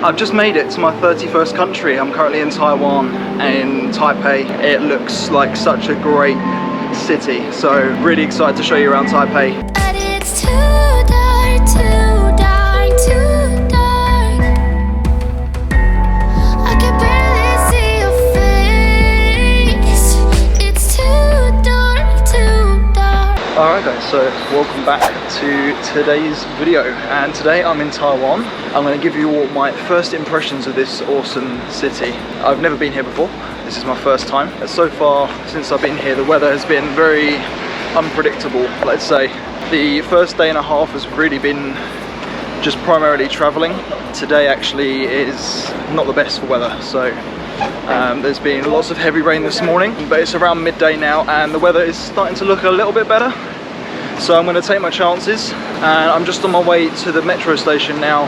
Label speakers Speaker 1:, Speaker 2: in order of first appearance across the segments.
Speaker 1: I've just made it to my 31st country. I'm currently in Taiwan, in Taipei. It looks like such a great city, so really excited to show you around Taipei.
Speaker 2: But it's too dark, too dark, too dark. I can barely see your face. It's too dark, too dark.
Speaker 1: Alright guys, so welcome back to today's video, and today I'm in Taiwan. I'm going to give you all my first impressions of this awesome city. I've never been here before, this is my first time. So far since I've been here, the weather has been very unpredictable. Let's say the first day and a half has really been just primarily traveling. Today actually is not the best for weather, so there's been lots of heavy rain this morning, but it's around midday now and the weather is starting to look a little bit better. So I'm going to take my chances, and I'm just on my way to the metro station now,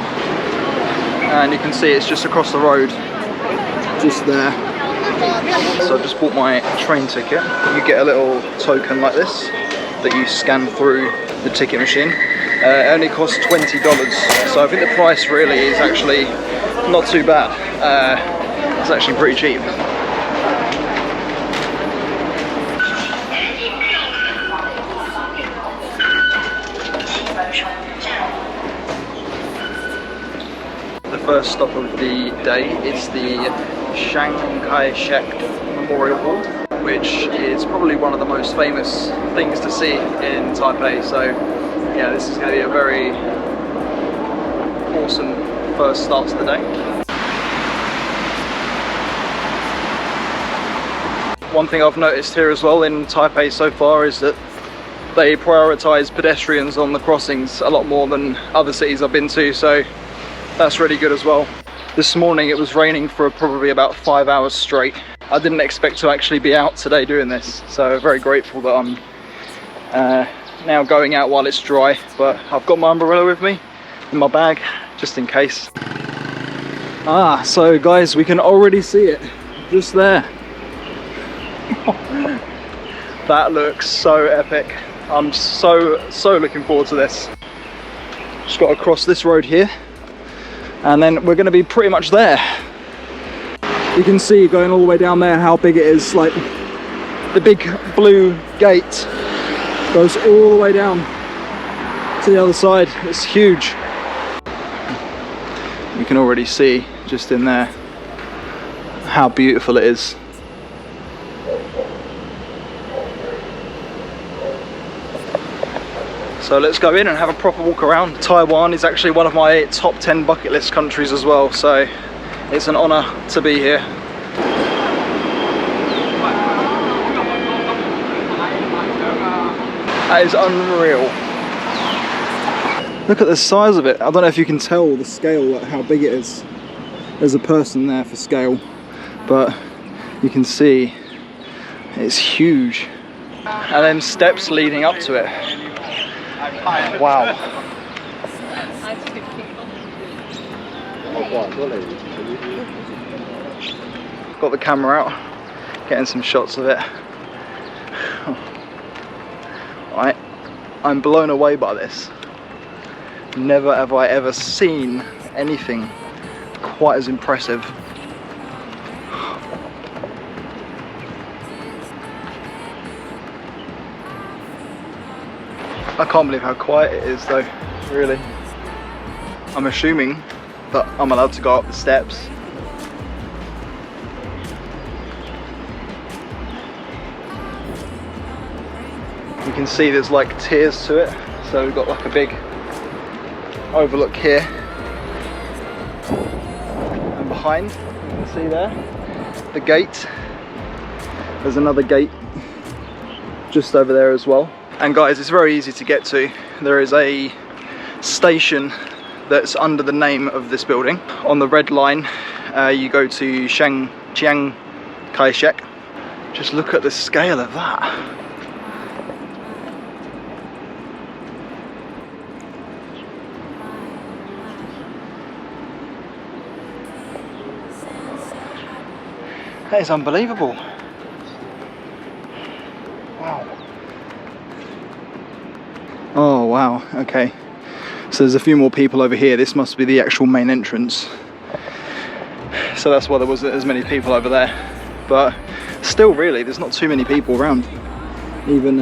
Speaker 1: and you can see it's just across the road, just there. So I've just bought my train ticket. You get a little token like this that you scan through the ticket machine. It only costs $20, so I think the price really is actually not too bad. It's actually pretty cheap. The first stop of the day is the kai-shek Memorial Hall, which is probably one of the most famous things to see in Taipei. So yeah, this is going to be a very awesome first start to the day. One thing I've noticed here as well in Taipei so far is that they prioritise pedestrians on the crossings a lot more than other cities I've been to, so that's really good as well. This morning it was raining for probably about 5 hours straight. I didn't expect to actually be out today doing this, so very grateful that I'm now going out while it's dry, but I've got my umbrella with me in my bag just in case. So guys, we can already see it just there. That looks so epic. I'm so looking forward to this. Just got to cross this road here, and then we're going to be pretty much there. You can see going all the way down there how big it is. Like the big blue gate goes all the way down to the other side. It's huge. You can already see just in there how beautiful it is. So let's go in and have a proper walk around. Taiwan is actually one of my top 10 bucket list countries as well, so it's an honour to be here. That is unreal. Look at the size of it. I don't know if you can tell the scale, like how big it is. There's a person there for scale, but you can see it's huge. And then steps leading up to it. Wow. Got the camera out, getting some shots of it. I'm blown away by this. Never have I ever seen anything quite as impressive. I can't believe how quiet it is though, really. I'm assuming that I'm allowed to go up the steps. You can see there's like tiers to it, so we've got like a big overlook here. And behind, you can see there, the gate. There's another gate just over there as well. And guys, it's very easy to get to. There is a station that's under the name of this building. On the red line, you go to kai-shek. Just look at the scale of that. That is unbelievable. Wow. Oh wow, okay. So there's a few more people over here. This must be the actual main entrance. so that's why there wasn't as many people over there. But still, really, there's not too many people around. Even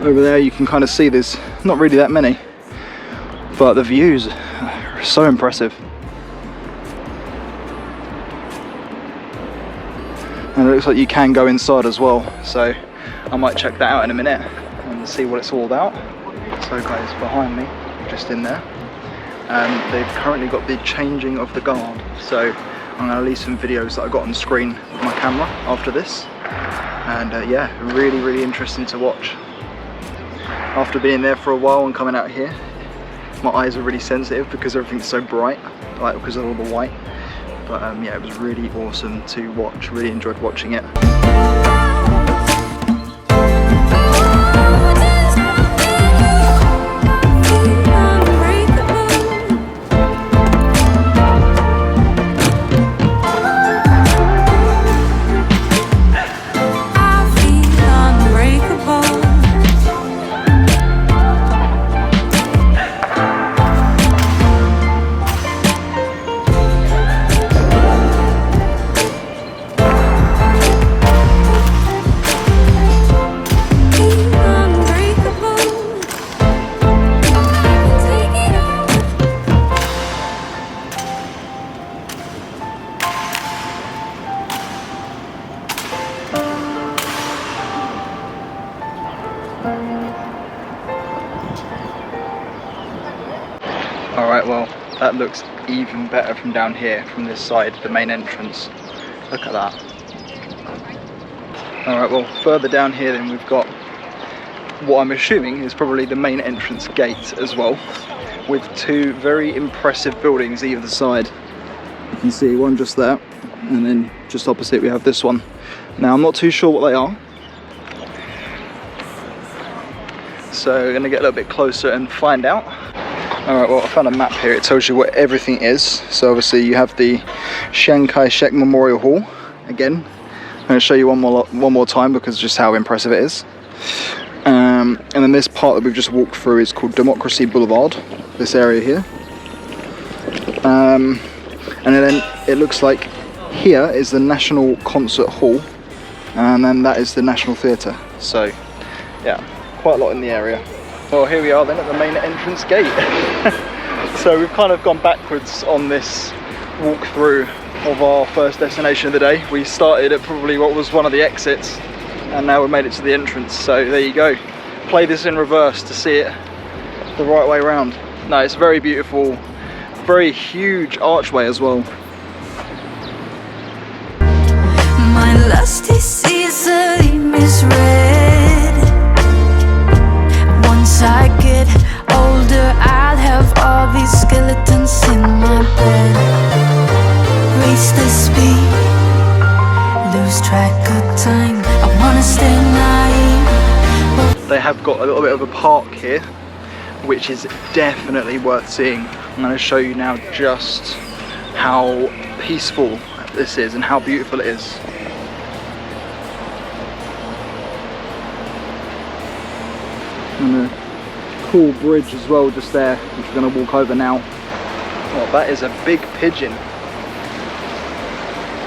Speaker 1: over there you can kind of see there's not really that many, but the views are so impressive. And it looks like you can go inside as well, so I might check that out in a minute and see what it's all about. So guys, behind me, just in there, they've currently got the changing of the guard, so I'm going to leave some videos that I got on screen with my camera after this. And yeah, really interesting to watch. After being there for a while and coming out here, my eyes are really sensitive because everything's so bright, like because of all the white. But yeah, it was really awesome to watch, really enjoyed watching it. Alright, well, that looks even better from down here, from this side, the main entrance. Look at that. Alright, well, further down here then we've got what I'm assuming is probably the main entrance gate as well, with two very impressive buildings either side. You can see one just there, and then just opposite we have this one. Now, I'm not too sure what they are, so we're going to get a little bit closer and find out. Alright, well, I found a map here. It tells you what everything is. So obviously you have the kai-shek Memorial Hall. Again, I'm going to show you one more time because just how impressive it is. And then this part that we've just walked through is called Democracy Boulevard, this area here. And then it looks like here is the National Concert Hall, and then that is the National Theatre. So yeah, quite a lot in the area. Well, here we are then at the main entrance gate. So we've kind of gone backwards on this walk through of our first destination of the day. We started at probably what was one of the exits, and now we've made it to the entrance. So there you go. Play this in reverse to see it the right way around. No, it's very beautiful, very huge archway as well.
Speaker 2: My lust is easily misread. Once I get older, I'll have all these skeletons in my bed. Race the speed, lose track of time. I wanna stay naive.
Speaker 1: They have got a little bit of a park here, which is definitely worth seeing. I'm going to show you now just how peaceful this is and how beautiful it is. And a cool bridge as well just there, which we're going to walk over now. Oh, that is a big pigeon.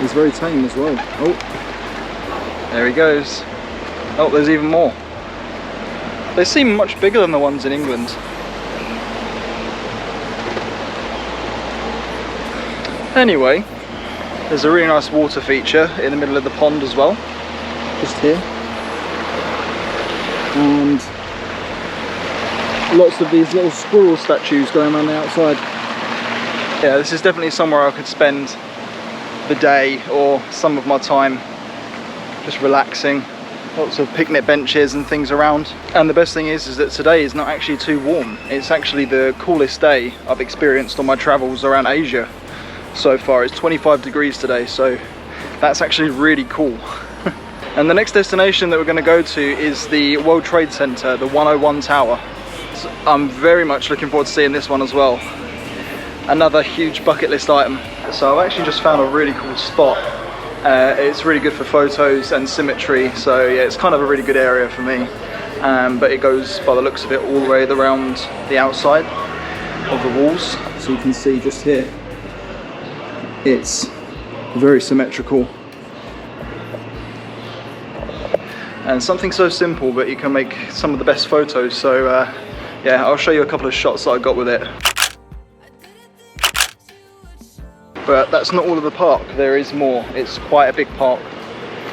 Speaker 1: He's very tame as well. Oh, there he goes. Oh, there's even more. They seem much bigger than the ones in England. Anyway, there's a really nice water feature in the middle of the pond as well, just here. And lots of these little squirrel statues going around the outside. Yeah, this is definitely somewhere I could spend the day or some of my time just relaxing. Lots of picnic benches and things around. And the best thing is that today is not actually too warm. It's actually the coolest day I've experienced on my travels around Asia so far. It's 25 degrees today, so that's actually really cool. And the next destination that we're going to go to is the World Trade Center, the 101 Tower. So I'm very much looking forward to seeing this one as well. Another huge bucket list item. So I've actually just found a really cool spot. It's really good for photos and symmetry, so yeah, it's kind of a really good area for me. But it goes, by the looks of it, all the way around the outside of the walls. So you can see just here, It's very symmetrical. And something so simple, but you can make some of the best photos. So yeah, I'll show you a couple of shots that I got with it. But that's not all of the park, there is more. It's quite a big park.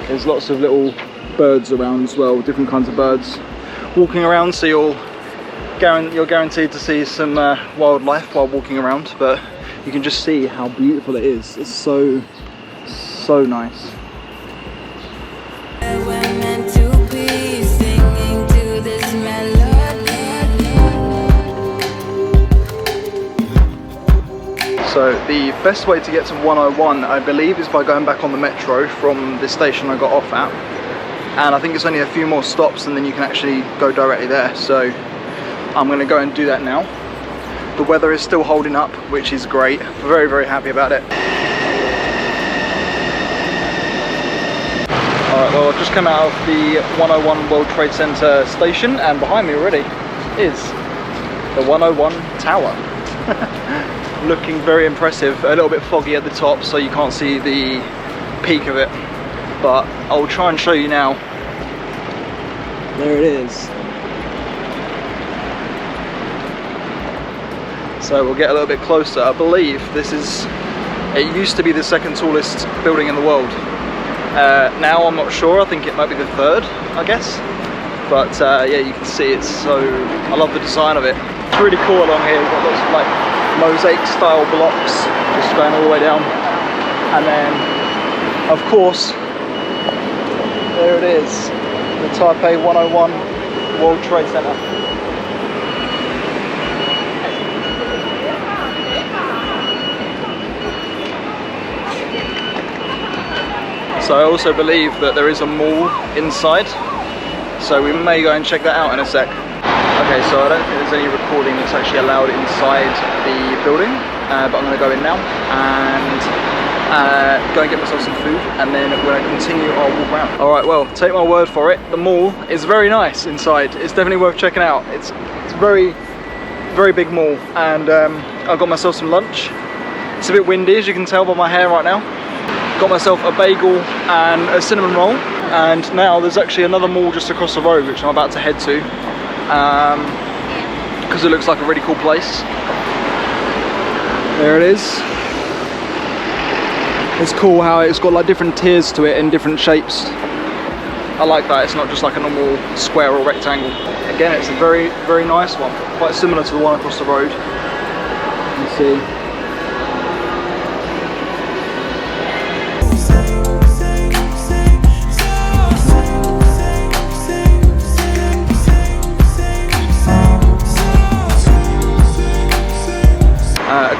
Speaker 1: There's lots of little birds around as well, different kinds of birds walking around, so you're guaranteed to see some wildlife while walking around, but you can just see how beautiful it is. It's so nice. So the best way to get to 101, I believe, is by going back on the metro from the station I got off at. And I think it's only a few more stops and then you can actually go directly there. So I'm going to go and do that now. The weather is still holding up, which is great. Very, very happy about it. Alright, well, I've just come out of the 101 World Trade Center station, and behind me already is the 101 Tower. Looking very impressive. A little bit foggy at the top, so you can't see the peak of it, but I'll try and show you now. There it is. So we'll get a little bit closer. I believe it used to be the second tallest building in the world. Now I'm not sure, I think it might be the third, I guess. But yeah, you can see I love the design of it. It's really cool along here. We've got lots of like mosaic style blocks just going all the way down. And then, of course, there it is, the Taipei 101 World Trade Center. So I also believe that there is a mall inside, so we may go and check that out in a sec. Okay, so I don't think there's any recording that's actually allowed inside the building, but I'm going to go in now and go and get myself some food, and then we're going to continue our walk around. Alright, well, take my word for it, the mall is very nice inside. It's definitely worth checking out. It's very, very big mall, and I got myself some lunch. It's a bit windy, as you can tell by my hair right now. Got myself a bagel and a cinnamon roll, and now there's actually another mall just across the road which I'm about to head to, because it looks like a really cool place. There it is. It's cool how it's got like different tiers to it in different shapes. I like that, it's not just like a normal square or rectangle. Again, it's a very, very nice one, quite similar to the one across the road. You can see.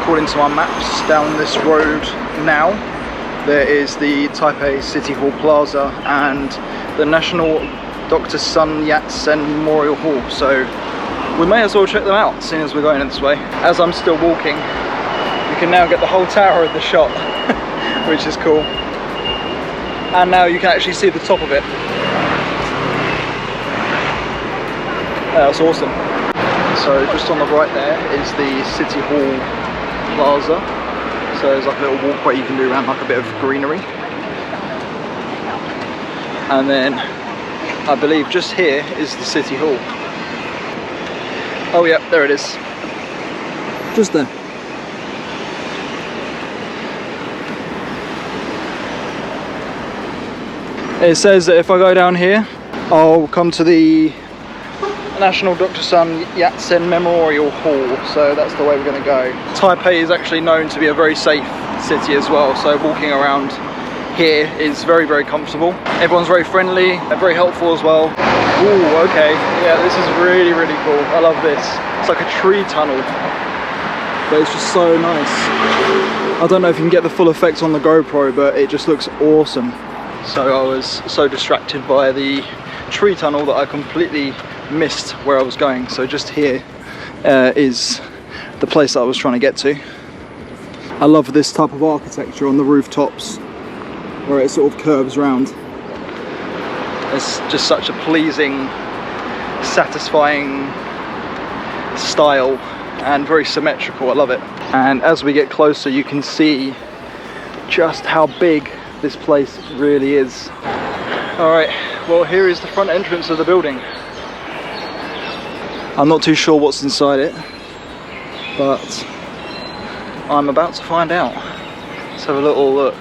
Speaker 1: According to my maps, down this road now, there is the Taipei City Hall Plaza and the National Dr. Sun Yat-sen Memorial Hall, so we may as well check them out, seeing as we're going this way. As I'm still walking, you can now get the whole tower of the shot, which is cool. And now you can actually see the top of it. That's awesome. So just on the right there is the City Hall Plaza, so there's like a little walkway you can do around like a bit of greenery, and then I believe just here is the City Hall. Oh yeah, there it is, just there. It says that if I go down here I'll come to the National Dr. Sun Yat-sen Memorial Hall, so that's the way we're going to go. Taipei is actually known to be a very safe city as well, so walking around here is very, very comfortable. Everyone's very friendly and very helpful as well. Ooh, okay, yeah, this is really, really cool. I love this. It's like a tree tunnel, but it's just so nice. I don't know if you can get the full effect on the GoPro, but it just looks awesome. So I was so distracted by the tree tunnel that I completely missed where I was going. So just here is the place that I was trying to get to. I love this type of architecture on the rooftops where it sort of curves round. It's just such a pleasing, satisfying style and very symmetrical. I love it. And as we get closer you can see just how big this place really is. Alright, well here is the front entrance of the building. I'm not too sure what's inside it, but I'm about to find out. Let's have a little look.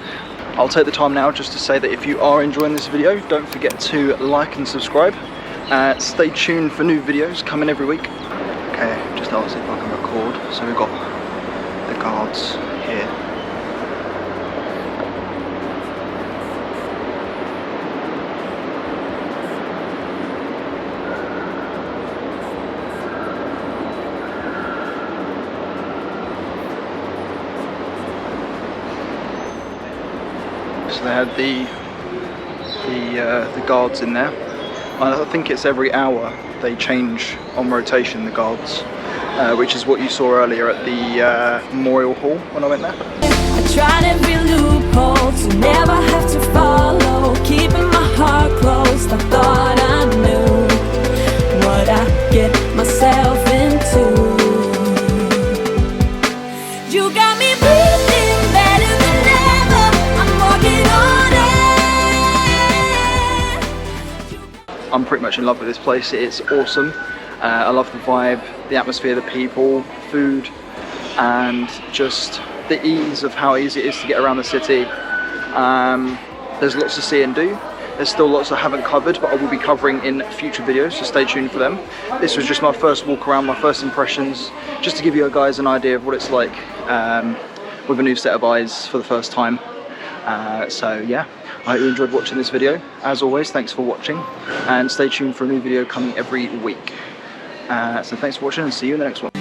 Speaker 1: I'll take the time now just to say that if you are enjoying this video, don't forget to like and subscribe. Stay tuned for new videos coming every week. Okay, just I'll see if I can record. So we've got the guards here. So they had the guards in there. I think it's every hour they change on rotation, the guards, which is what you saw earlier at the Memorial Hall when I went there.
Speaker 2: I tried every loophole to never have to follow, keeping my heart closed. I thought I knew what I get myself into. You got me breathing better than ever. I'm walking on air.
Speaker 1: I'm pretty much in love with this place. It's awesome. I love the vibe, the atmosphere, the people, food, and just the ease of how easy it is to get around the city. There's lots to see and do. There's still lots I haven't covered, but I will be covering in future videos, so stay tuned for them. This was just my first walk around, my first impressions, just to give you guys an idea of what it's like with a new set of eyes for the first time. So yeah, I hope you enjoyed watching this video. As always, thanks for watching, and stay tuned for a new video coming every week. So thanks for watching, and see you in the next one.